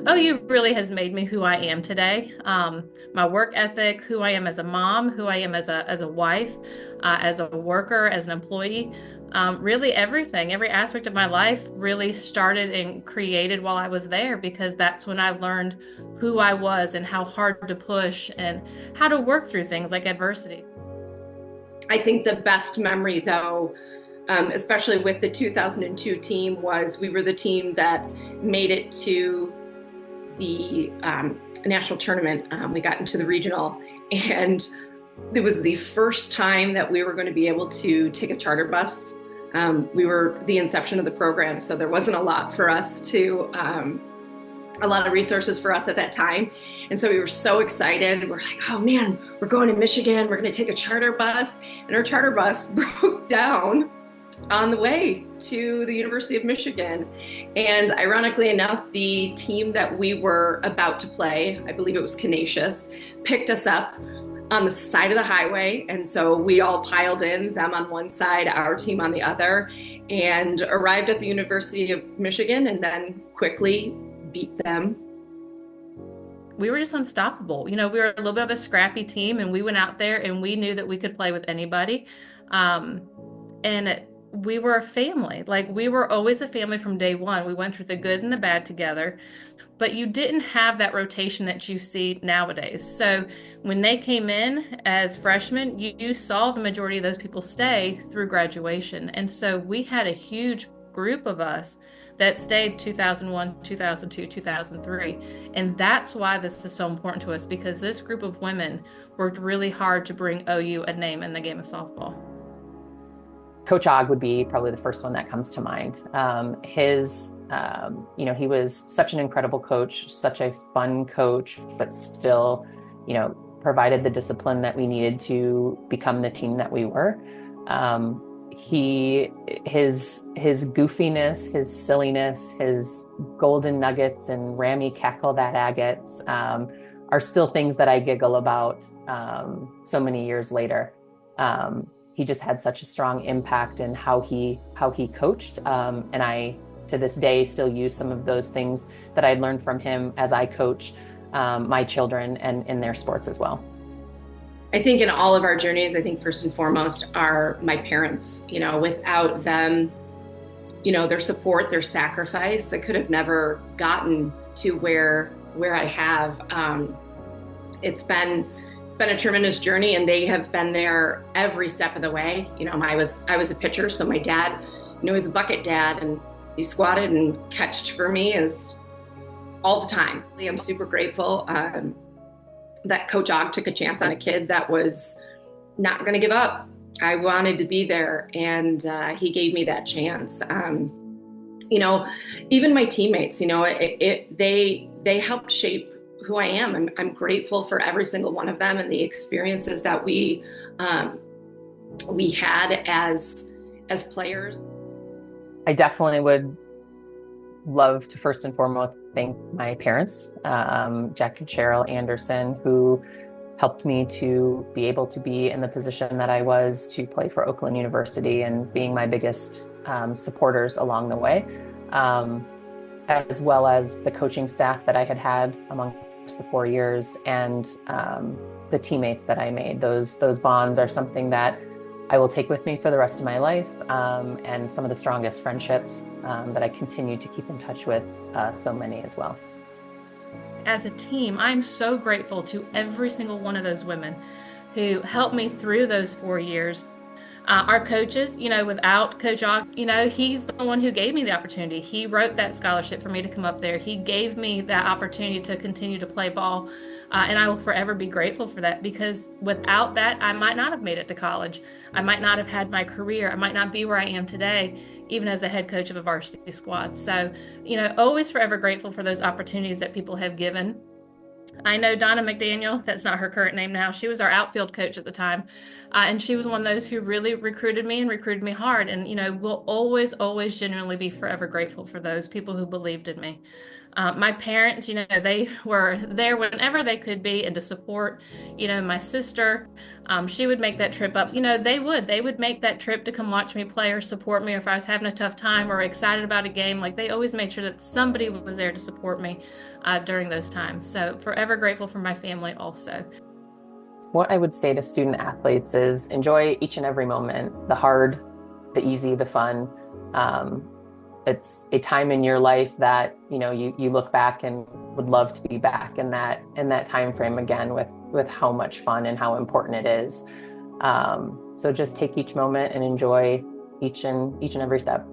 OU really has made me who I am today. My work ethic, who I am as a mom, who I am as a wife, as a worker, as an employee. Really everything, every aspect of my life really started and created while I was there because that's when I learned who I was and how hard to push and how to work through things like adversity. I think the best memory, though, especially with the 2002 team, was we were the team that made it to the national tournament. We got into the regional, and it was the first time that we were going to be able to take a charter bus. We were the inception of the program, so there wasn't a lot for us to a lot of resources for us at that time. And so we were so excited. We're like, oh man, we're going to Michigan. We're going to take a charter bus. And our charter bus broke down on the way to the University of Michigan. And ironically enough, the team that we were about to play, I believe it was Canisius, picked us up on the side of the highway. And so we all piled in, them on one side, our team on the other, and arrived at the University of Michigan and then quickly beat them. We were just unstoppable. We were a little bit of a scrappy team, and we went out there and we knew that we could play with anybody. And we were a family. Like we were always a family from day one. We went through the good and the bad together, but you didn't have that rotation that you see nowadays. So when they came in as freshmen, you saw the majority of those people stay through graduation. And so we had a huge group of us that stayed 2001, 2002, 2003. And that's why this is so important to us because this group of women worked really hard to bring OU a name in the game of softball. Coach Og would be probably the first one that comes to mind. He was such an incredible coach, such a fun coach, but still, provided the discipline that we needed to become the team that we were. His goofiness, his silliness, his golden nuggets and Rammy cackle that agates are still things that I giggle about so many years later. He just had such a strong impact in how he coached. And I, to this day, still use some of those things that I learned from him as I coach my children and in their sports as well. I think in all of our journeys, I think first and foremost are my parents. Without them, their support, their sacrifice, I could have never gotten to where I have. It's been a tremendous journey, and they have been there every step of the way. I was a pitcher, so my dad, was a bucket dad, and he squatted and catched for me as all the time. I'm super grateful that Coach Og took a chance on a kid that was not going to give up. I wanted to be there, and he gave me that chance. Even my teammates, they helped shape who I am. I'm grateful for every single one of them and the experiences that we had as players. I definitely would love to first and foremost thank my parents, Jack and Cheryl Anderson, who helped me to be able to be in the position that I was to play for Oakland University and being my biggest supporters along the way, as well as the coaching staff that I had among the 4 years and the teammates that I made. Those bonds are something that I will take with me for the rest of my life, and some of the strongest friendships that I continue to keep in touch with, so many as well. As a team, I'm so grateful to every single one of those women who helped me through those 4 years. Our coaches, without Coach Og, he's the one who gave me the opportunity. He wrote that scholarship for me to come up there. He gave me that opportunity to continue to play ball. And I will forever be grateful for that because without that, I might not have made it to college. I might not have had my career. I might not be where I am today, even as a head coach of a varsity squad. So, always forever grateful for those opportunities that people have given. I know Donna McDaniel, that's not her current name now. She was our outfield coach at the time. And she was one of those who really recruited me hard. And, we'll always, always genuinely be forever grateful for those people who believed in me. My parents, they were there whenever they could be and to support, my sister. She would make that trip up. They would make that trip to come watch me play or support me, or if I was having a tough time or excited about a game. Like, they always made sure that somebody was there to support me during those times. So forever grateful for my family also. What I would say to student athletes is enjoy each and every moment, the hard, the easy, the fun. It's a time in your life that, you look back and would love to be back in that time frame again with how much fun and how important it is. So just take each moment and enjoy each and every step.